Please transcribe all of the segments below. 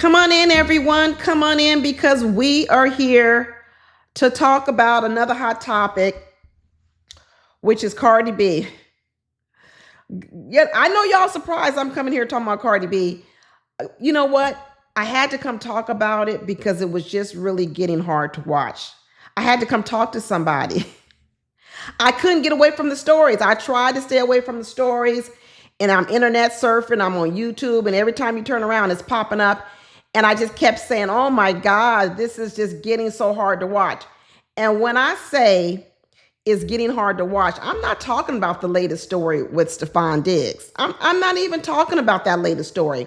Come on in, everyone. Come on in because we are here to talk about another hot topic, which is Cardi B. Yet I know y'all surprised I'm coming here talking about Cardi B. You know what? I had to come talk about it because it was just really getting hard to watch. I had to come talk to somebody. I couldn't get away from the stories. I tried to stay away from the stories, and I'm internet surfing. I'm on YouTube, and every time you turn around, it's popping up. And I just kept saying, oh my God, this is just getting so hard to watch. And when I say it's getting hard to watch, I'm not talking about the latest story with Stefon Diggs. I'm not even talking about that latest story.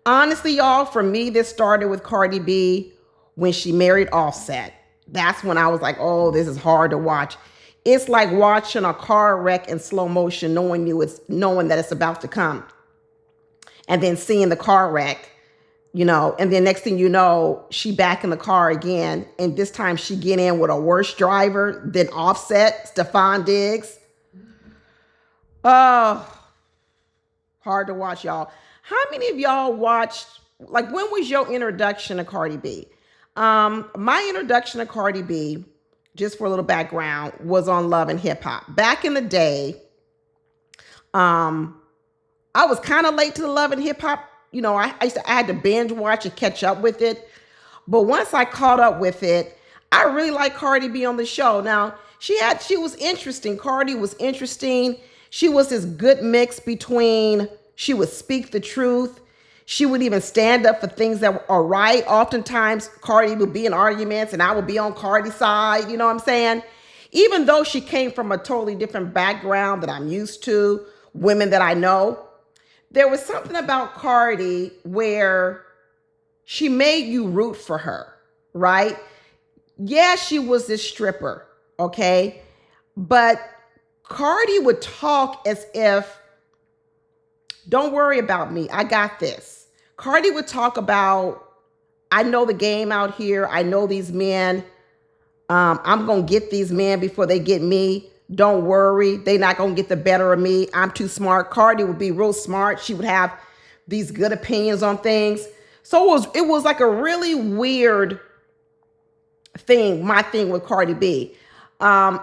Honestly, y'all, for me, this started with Cardi B when she married Offset. That's when I was like, oh, this is hard to watch. It's like watching a car wreck in slow motion, knowing that it's about to come. And then seeing the car wreck, and then next thing you know, she back in the car again. And this time she get in with a worse driver than Offset, Stefon Diggs. Oh, hard to watch, y'all. How many of y'all watched, when was your introduction to Cardi B? My introduction to Cardi B, just for a little background, was on Love and Hip Hop. Back in the day, I was kind of late to the Love and Hip Hop. I had to binge watch and catch up with it. But once I caught up with it, I really liked Cardi B on the show. Now, she was interesting. Cardi was interesting. She was this good mix between, she would speak the truth. She would even stand up for things that are right. Oftentimes, Cardi would be in arguments and I would be on Cardi's side. You know what I'm saying? Even though she came from a totally different background that I'm used to, women that I know, there was something about Cardi where she made you root for her, right? Yeah, she was this stripper, okay? But Cardi would talk as if, don't worry about me, I got this. Cardi would talk about, I know the game out here, I know these men, I'm gonna get these men before they get me. Don't worry, they're not gonna get the better of me. I'm too smart. Cardi would be real smart. She would have these good opinions on things. So it was like a really weird thing, my thing with Cardi B. I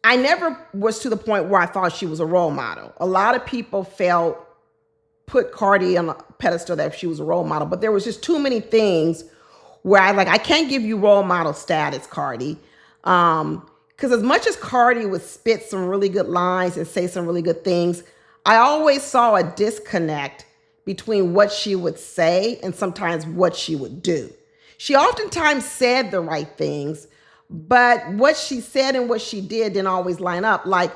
never was to the point where I thought she was a role model. A lot of people put Cardi on a pedestal that she was a role model, but there was just too many things where I can't give you role model status, Cardi. Because as much as Cardi would spit some really good lines and say some really good things, I always saw a disconnect between what she would say and sometimes what she would do. She oftentimes said the right things, but what she said and what she did didn't always line up. Like,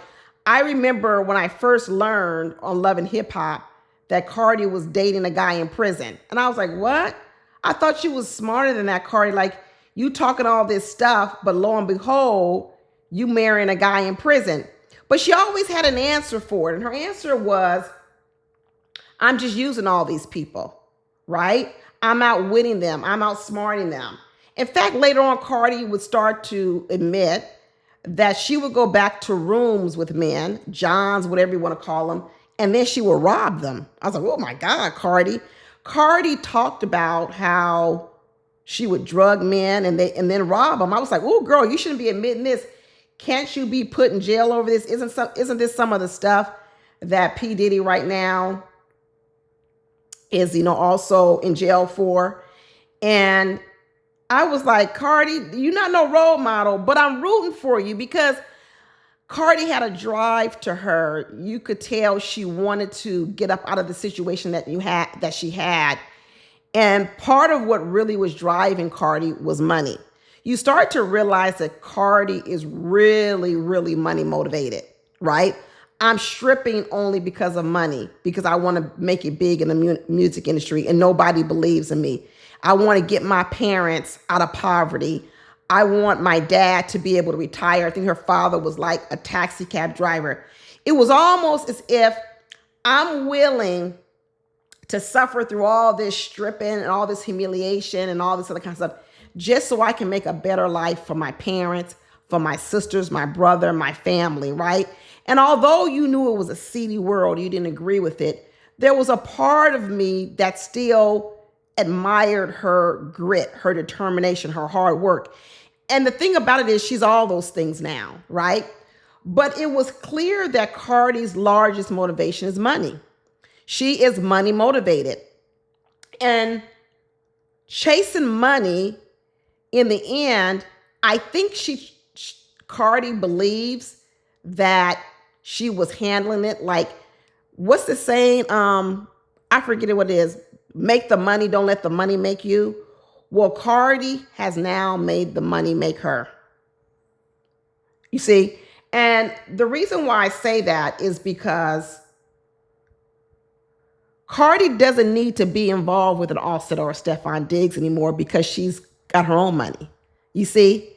I remember when I first learned on Love and Hip Hop that Cardi was dating a guy in prison. And I was like, what? I thought you was smarter than that, Cardi. Like, you talking all this stuff, but lo and behold, you marrying a guy in prison. But she always had an answer for it. And her answer was, I'm just using all these people, right? I'm outwitting them. I'm outsmarting them. In fact, later on, Cardi would start to admit that she would go back to rooms with men, Johns, whatever you want to call them, and then she would rob them. I was like, oh my God, Cardi. Cardi talked about how she would drug men and then rob them. I was like, oh girl, you shouldn't be admitting this. Can't you be put in jail over this? Isn't this some of the stuff that P. Diddy right now is, also in jail for? And I was like, Cardi, you're not no role model, but I'm rooting for you because Cardi had a drive to her. You could tell she wanted to get up out of the situation that she had. And part of what really was driving Cardi was money. You start to realize that Cardi is really, really money motivated, right? I'm stripping only because of money, because I want to make it big in the music industry and nobody believes in me. I want to get my parents out of poverty. I want my dad to be able to retire. I think her father was like a taxi cab driver. It was almost as if I'm willing to suffer through all this stripping and all this humiliation and all this other kind of stuff just so I can make a better life for my parents, for my sisters, my brother, my family, right? And although you knew it was a seedy world, you didn't agree with it, there was a part of me that still admired her grit, her determination, her hard work. And the thing about it is she's all those things now, right? But it was clear that Cardi's largest motivation is money. She is money motivated. And chasing money, in the end, I think Cardi believes that she was handling it like, what's the saying? I forget what it is. Make the money, don't let the money make you. Well, Cardi has now made the money make her. You see? And the reason why I say that is because Cardi doesn't need to be involved with an Offset or a Stefon Diggs anymore because she's got her own money. You see?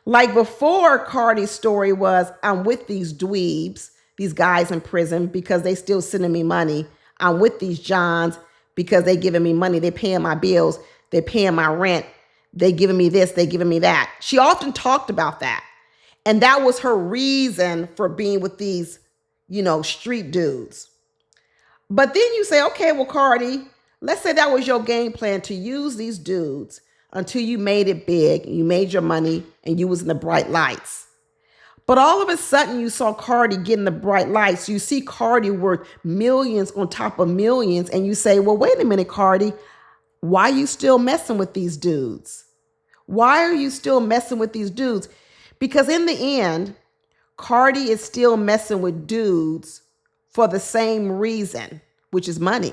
Like before, Cardi's story was, I'm with these dweebs, these guys in prison, because they still sending me money. I'm with these Johns because they giving me money. They paying my bills. They paying my rent. They giving me this. They giving me that. She often talked about that. And that was her reason for being with these, street dudes. But then you say, okay, well, Cardi, let's say that was your game plan, to use these dudes until you made it big, you made your money, and you was in the bright lights. But all of a sudden you saw Cardi getting the bright lights. You see Cardi worth millions on top of millions, and you say, well, wait a minute, Cardi, why are you still messing with these dudes? Why are you still messing with these dudes? Because in the end, Cardi is still messing with dudes for the same reason, which is money.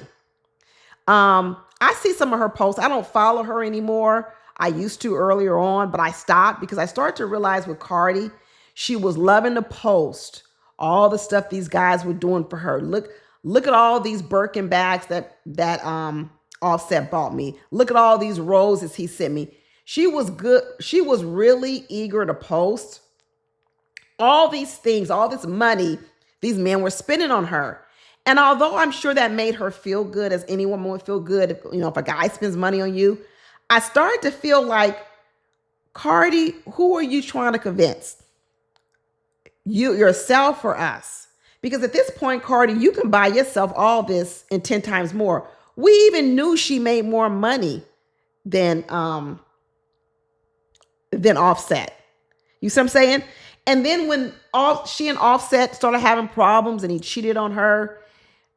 I see some of her posts. I don't follow her anymore. I used to earlier on, but I stopped because I started to realize with Cardi, she was loving to post all the stuff these guys were doing for her. Look at all these Birkin bags that Offset bought me. Look at all these roses he sent me. She was good. She was really eager to post all these things, all this money these men were spending on her. And although I'm sure that made her feel good, as any woman would feel good, if a guy spends money on you, I started to feel like, Cardi, who are you trying to convince? Yourself or us? Because at this point, Cardi, you can buy yourself all this and 10 times more. We even knew she made more money than Offset. You see what I'm saying? And then when she and Offset started having problems and he cheated on her,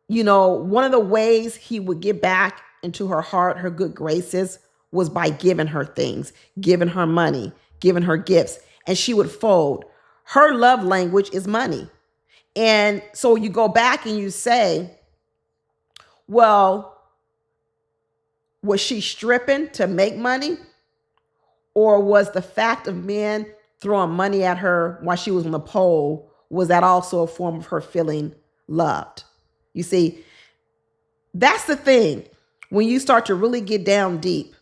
one of the ways he would get back into her heart, her good graces, was by giving her things, giving her money, giving her gifts, and she would fold. Her love language is money. And so you go back and you say, well, was she stripping to make money? Or was the fact of men throwing money at her while she was on the pole, was that also a form of her feeling loved? You see, that's the thing. When you start to really get down deep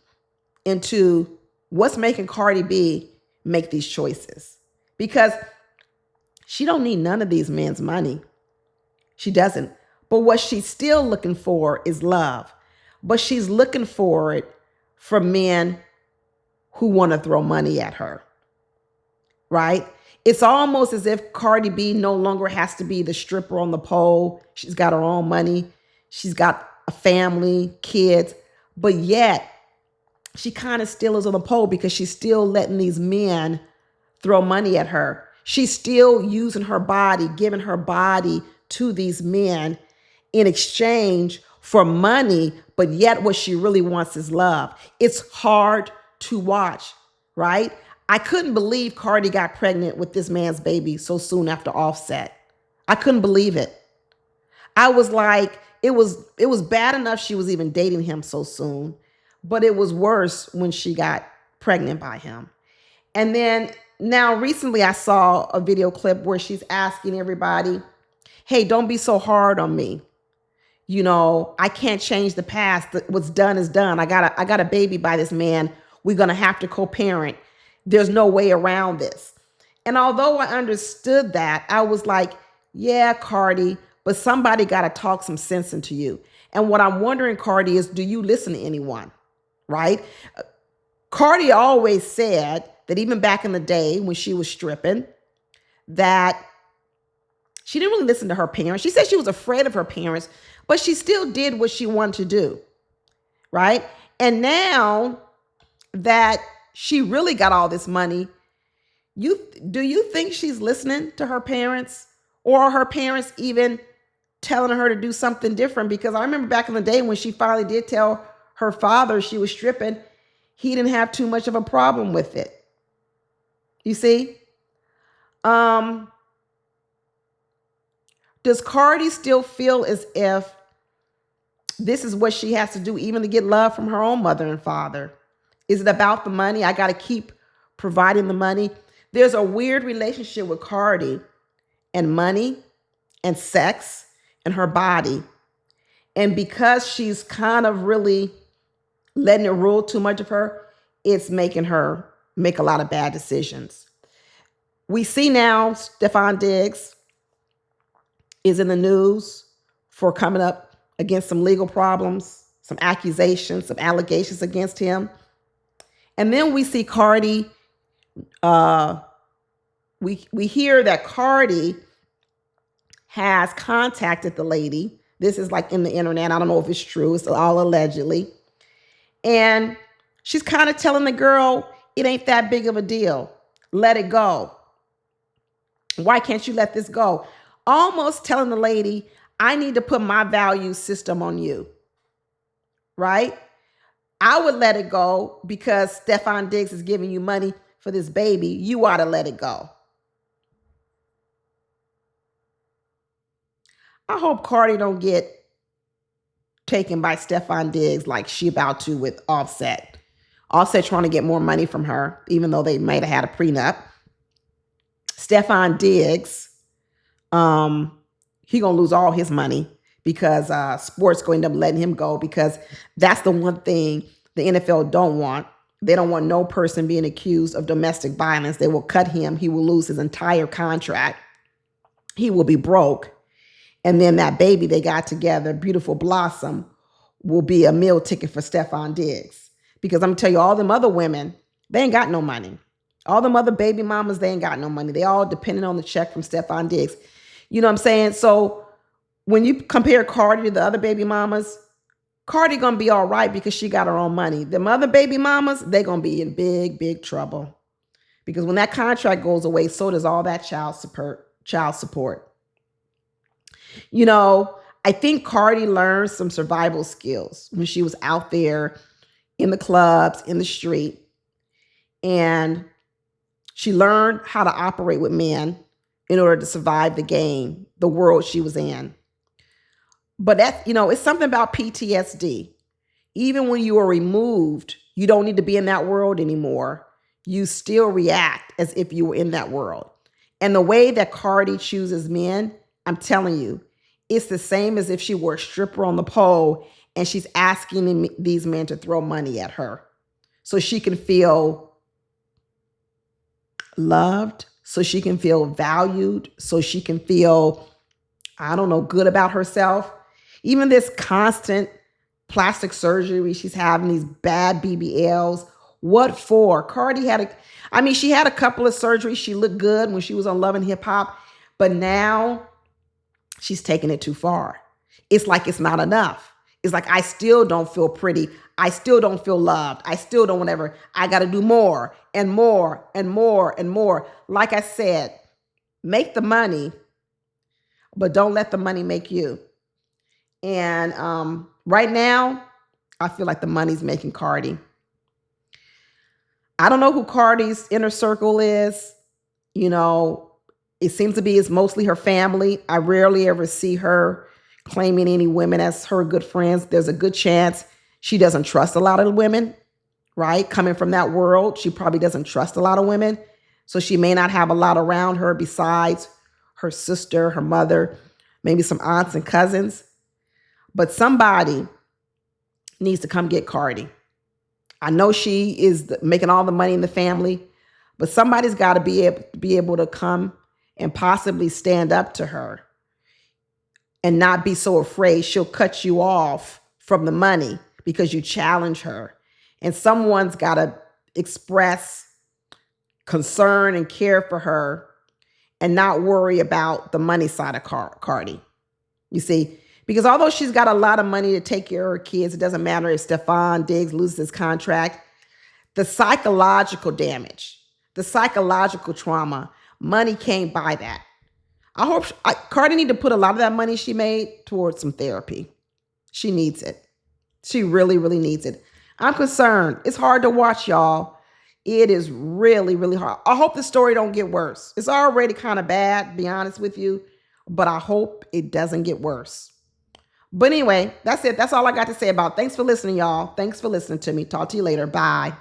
into what's making Cardi B make these choices. Because she don't need none of these men's money. She doesn't. But what she's still looking for is love. But she's looking for it from men who want to throw money at her. Right? It's almost as if Cardi B no longer has to be the stripper on the pole. She's got her own money. She's got a family, kids, but yet she kind of still is on the pole because she's still letting these men throw money at her. She's still using her body, giving her body to these men in exchange for money, but yet what she really wants is love. It's hard to watch, right? I couldn't believe Cardi got pregnant with this man's baby so soon after Offset. I couldn't believe it. I was like, it was bad enough she was even dating him so soon, but it was worse when she got pregnant by him. And then now recently I saw a video clip where she's asking everybody, hey, don't be so hard on me. I can't change the past. What's done is done. I got a baby by this man. We're going to have to co-parent. There's no way around this. And although I understood that, I was like, yeah, Cardi, but somebody got to talk some sense into you. And what I'm wondering, Cardi, is do you listen to anyone, right? Cardi always said that even back in the day when she was stripping, that she didn't really listen to her parents. She said she was afraid of her parents, but she still did what she wanted to do, right? And now that she really got all this money, do you think she's listening to her parents, or are her parents even telling her to do something different? Because I remember back in the day when she finally did tell her father she was stripping, he didn't have too much of a problem with it. You see? Um, does Cardi still feel as if this is what she has to do even to get love from her own mother and father? Is it about the money? I got to keep providing the money. There's a weird relationship with Cardi and money and sex and her body. And because she's kind of really letting it rule too much of her, it's making her make a lot of bad decisions. We see now Stefon Diggs is in the news for coming up against some legal problems, some accusations, some allegations against him. And then we see Cardi, we hear that Cardi has contacted the lady. This is like in the internet. I don't know if it's true. It's all allegedly. And she's kind of telling the girl, it ain't that big of a deal. Let it go. Why can't you let this go? Almost telling the lady, I need to put my value system on you, right? I would let it go because Stefon Diggs is giving you money for this baby. You ought to let it go. I hope Cardi don't get taken by Stefon Diggs like she about to with Offset. Offset trying to get more money from her, even though they might have had a prenup. Stefon Diggs, he gonna lose all his money because sports going to end up letting him go, because that's the one thing the NFL don't want. They don't want no person being accused of domestic violence. They will cut him. He will lose his entire contract. He will be broke. And then that baby they got together, Beautiful Blossom, will be a meal ticket for Stefon Diggs. Because I'm gonna tell you, all them other women, they ain't got no money. All them other baby mamas, they ain't got no money. They all dependent on the check from Stefon Diggs. You know what I'm saying? So when you compare Cardi to the other baby mamas, Cardi gonna be all right because she got her own money. Them other baby mamas, they gonna be in big, big trouble. Because when that contract goes away, so does all that child support. You know, I think Cardi learned some survival skills when she was out there in the clubs, in the street. And she learned how to operate with men in order to survive the game, the world she was in. But that, it's something about PTSD. Even when you are removed, you don't need to be in that world anymore. You still react as if you were in that world. And the way that Cardi chooses men, I'm telling you, it's the same as if she were a stripper on the pole and she's asking these men to throw money at her so she can feel loved, so she can feel valued, so she can feel, good about herself. Even this constant plastic surgery she's having, these bad BBLs. What for? Cardi she had a couple of surgeries. She looked good when she was on Love and Hip Hop, but now she's taking it too far. It's like it's not enough. It's like, I still don't feel pretty. I still don't feel loved. I still don't whatever. I got to do more and more and more and more. Like I said, make the money, but don't let the money make you. And right now, I feel like the money's making Cardi. I don't know who Cardi's inner circle is. It seems to be it's mostly her family. I rarely ever see her claiming any women as her good friends. There's a good chance she doesn't trust a lot of women, right? Coming from that world, she probably doesn't trust a lot of women. So she may not have a lot around her besides her sister, her mother, maybe some aunts and cousins. But somebody needs to come get Cardi. I know she is making all the money in the family, but somebody's got to be able to come and possibly stand up to her and not be so afraid she'll cut you off from the money because you challenge her. And someone's got to express concern and care for her and not worry about the money side of Cardi. You see, Because although she's got a lot of money to take care of her kids, it doesn't matter if Stefon Diggs loses his contract. The psychological damage, the psychological trauma, money can't buy that. I hope Cardi need to put a lot of that money she made towards some therapy. She needs it. She really, really needs it. I'm concerned. It's hard to watch, y'all. It is really, really hard. I hope the story don't get worse. It's already kind of bad, to be honest with you, but I hope it doesn't get worse. But anyway, that's it. That's all I got to say about it. Thanks for listening, y'all. Thanks for listening to me. Talk to you later. Bye.